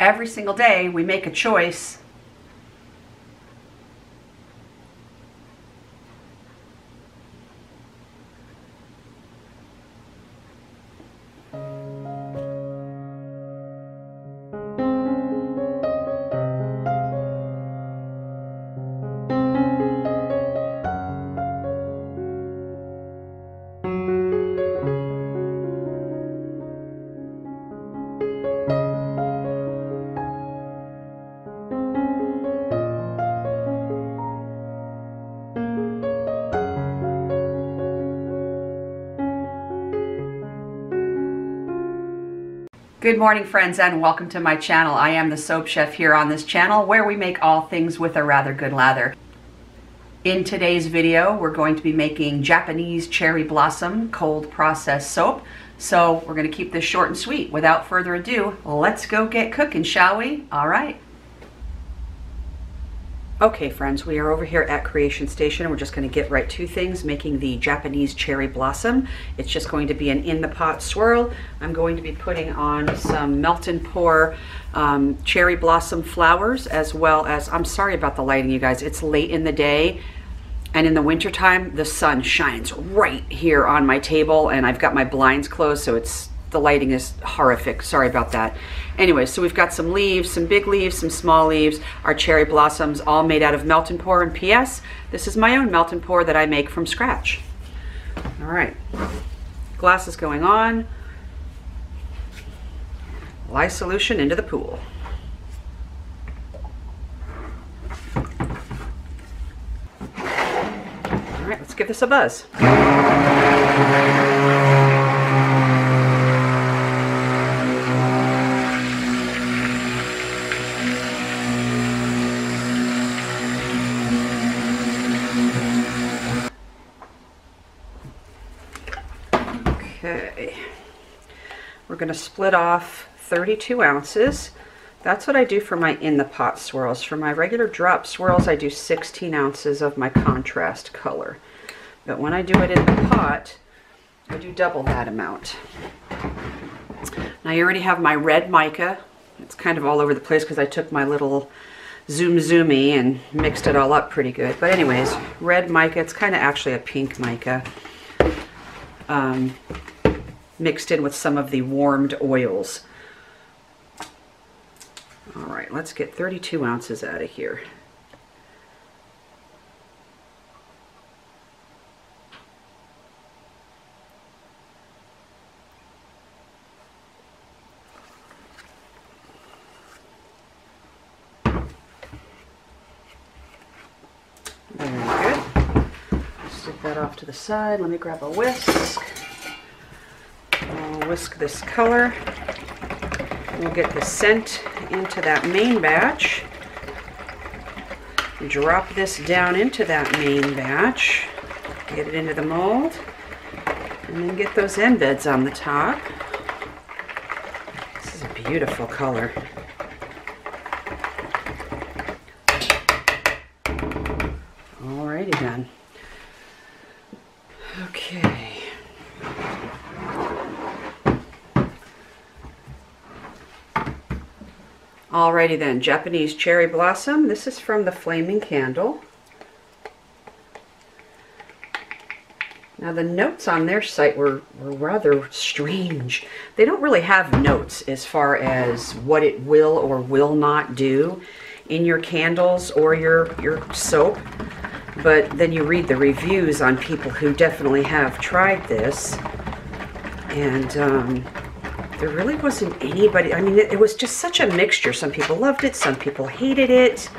every single day we make a choice. Good morning, friends, and welcome to my channel. I am the Soap Chef here on this channel where we make all things with a rather good lather. In today's video, we're going to be making Japanese cherry blossom cold process soap. So we're going to keep this short and sweet. Without further ado, let's go get cooking, shall we? All right. Okay, friends, we are over here at Creation Station. We're just going to get right to things, making the Japanese cherry blossom. It's just going to be an in-the-pot swirl. I'm going to be putting on some melt and pour cherry blossom flowers, as well as, I'm sorry about the lighting, you guys. It's late in the day, and in the wintertime, the sun shines right here on my table, and I've got my blinds closed, so the lighting is horrific. Sorry about that. Anyway, so we've got some leaves, some big leaves, some small leaves, our cherry blossoms, all made out of melt and pour. And P.S., this is my own melt and pour that I make from scratch. All right, glass is going on. Lye solution into the pool. All right, let's give this a buzz. Okay, we're going to split off 32 ounces. That's what I do for my in-the-pot swirls. For my regular drop swirls, I do 16 ounces of my contrast color. But when I do it in the pot, I do double that amount. Now you already have my red mica. It's kind of all over the place because I took my little zoomy and mixed it all up pretty good. But anyways, red mica, it's kind of actually a pink mica. Mixed in with some of the warmed oils. All right, let's get 32 ounces out of here. Very good. Stick that off to the side. Let me grab a whisk. I'll whisk this color. We'll get the scent into that main batch. Drop this down into that main batch. Get it into the mold. And then get those embeds on the top. This is a beautiful color. Alrighty then. Okay. Alrighty then, Japanese cherry blossom. This is from the Flaming Candle. Now the notes on their site were rather strange. They don't really have notes as far as what it will or will not do in your candles or your soap. But then you read the reviews on people who definitely have tried this, and there really wasn't anybody. I mean, it was just such a mixture. Some people loved it, some people hated it.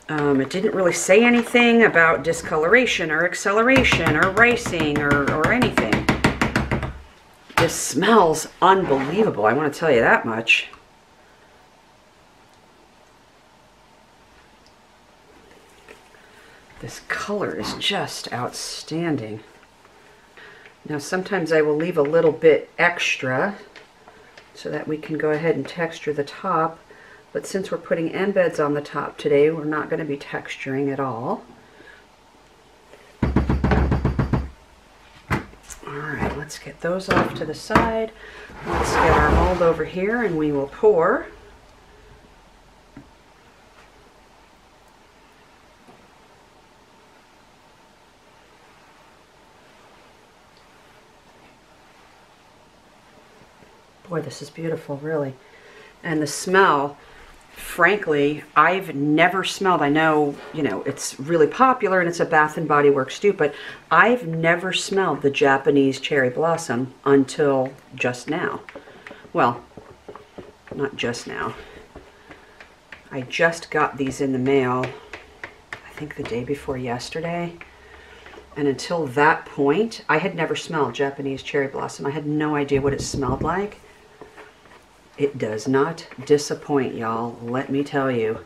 It didn't really say anything about discoloration or acceleration or ricing or anything. This smells unbelievable, I want to tell you that much. This color is just outstanding. Now sometimes I will leave a little bit extra so that we can go ahead and texture the top, but since we're putting embeds on the top today, we're not going to be texturing at all. Alright, let's get those off to the side. Let's get our mold over here and we will pour this is beautiful, really. And the smell, frankly, I've never smelled, I know, you know, it's really popular and it's a Bath and Body Works dupe, but I've never smelled the Japanese cherry blossom until just now. Well, not just now. I just got these in the mail, I think the day before yesterday. And until that point, I had never smelled Japanese cherry blossom. I had no idea what it smelled like. It does not disappoint, y'all. Let me tell you.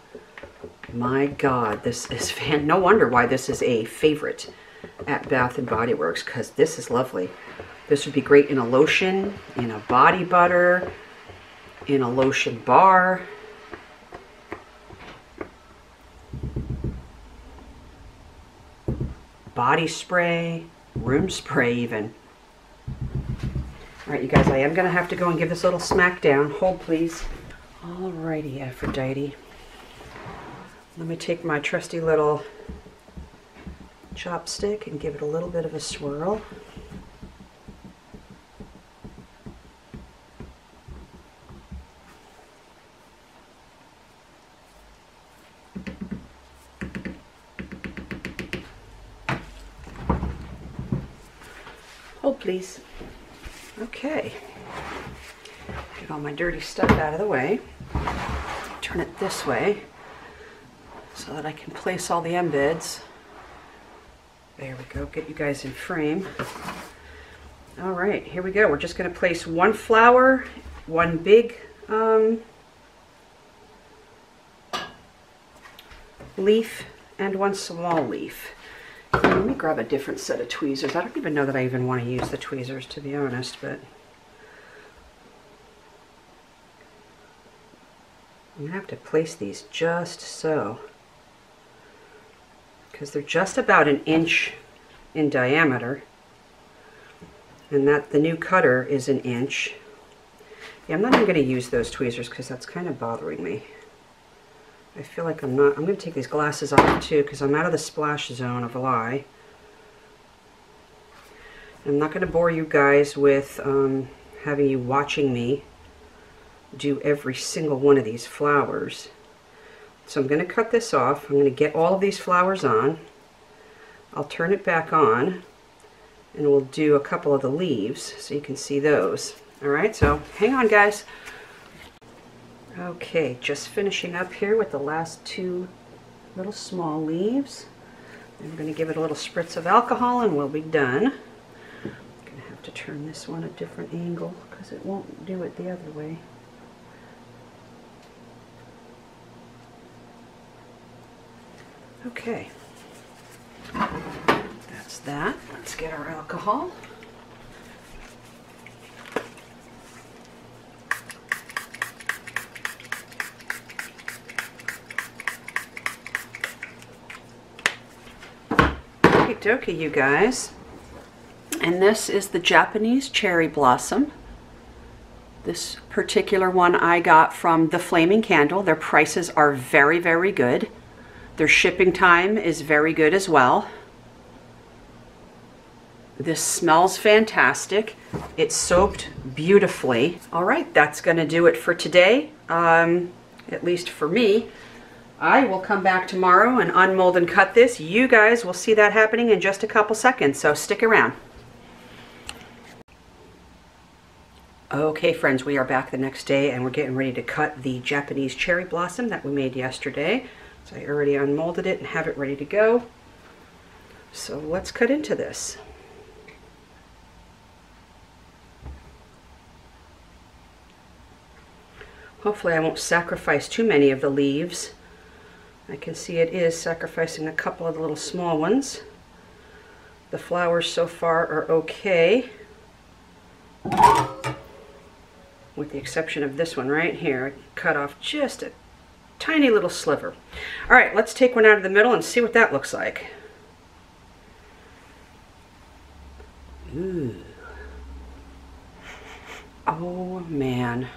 My God, this is no wonder why this is a favorite at Bath and Body Works, because this is lovely. This would be great in a lotion, in a body butter, in a lotion bar. Body spray, room spray even. All right, you guys, I am going to have to go and give this a little smack down. Hold, please. Alrighty, Aphrodite. Let me take my trusty little chopstick and give it a little bit of a swirl. Hold, please. Okay. Get all my dirty stuff out of the way. Turn it this way so that I can place all the embeds. There we go. Get you guys in frame. All right, here we go. We're just going to place one flower, one big leaf, and one small leaf. Let me grab a different set of tweezers. I don't even know that I even want to use the tweezers, to be honest, but I'm going to have to place these just so, because they're just about an inch in diameter, and that the new cutter is an inch. Yeah, I'm not even going to use those tweezers because that's kind of bothering me. I feel like I'm going to take these glasses off too because I'm out of the splash zone of lye. I'm not going to bore you guys with having you watching me do every single one of these flowers. So I'm going to cut this off. I'm going to get all of these flowers on. I'll turn it back on and we'll do a couple of the leaves so you can see those. Alright, so hang on, guys. Okay, just finishing up here with the last two little small leaves. I'm going to give it a little spritz of alcohol and we'll be done. I'm going to have to turn this one a different angle because it won't do it the other way. Okay, that's that. Let's get our alcohol. Okie dokie, you guys. And this is the Japanese cherry blossom. This particular one I got from The Flaming Candle. Their prices are very, very good. Their shipping time is very good as well. This smells fantastic. It's soaped beautifully. All right, that's going to do it for today, at least for me. I will come back tomorrow and unmold and cut this. You guys will see that happening in just a couple seconds, so stick around. Okay, friends, we are back the next day and we're getting ready to cut the Japanese cherry blossom that we made yesterday. So I already unmolded it and have it ready to go. So let's cut into this. Hopefully I won't sacrifice too many of the leaves. I can see it is sacrificing a couple of the little small ones. The flowers so far are okay, with the exception of this one right here. I cut off just a tiny little sliver. All right, let's take one out of the middle and see what that looks like. Ooh. Oh man.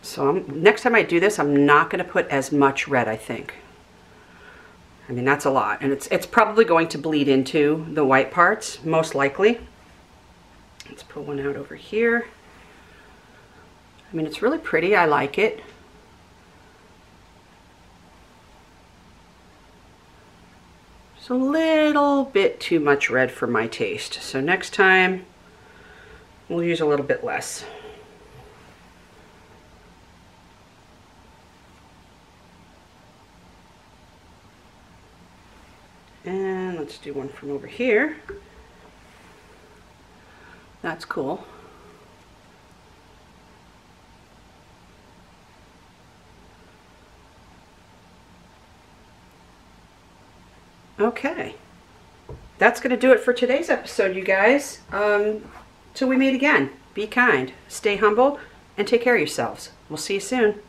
So next time I do this, I'm not going to put as much red, I think. I mean, that's a lot. And it's probably going to bleed into the white parts, most likely. Let's pull one out over here. I mean, it's really pretty. I like it. It's a little bit too much red for my taste. So next time, we'll use a little bit less. And let's do one from over here. That's cool. Okay. That's going to do it for today's episode, you guys. Till we meet again, be kind, stay humble, and take care of yourselves. We'll see you soon.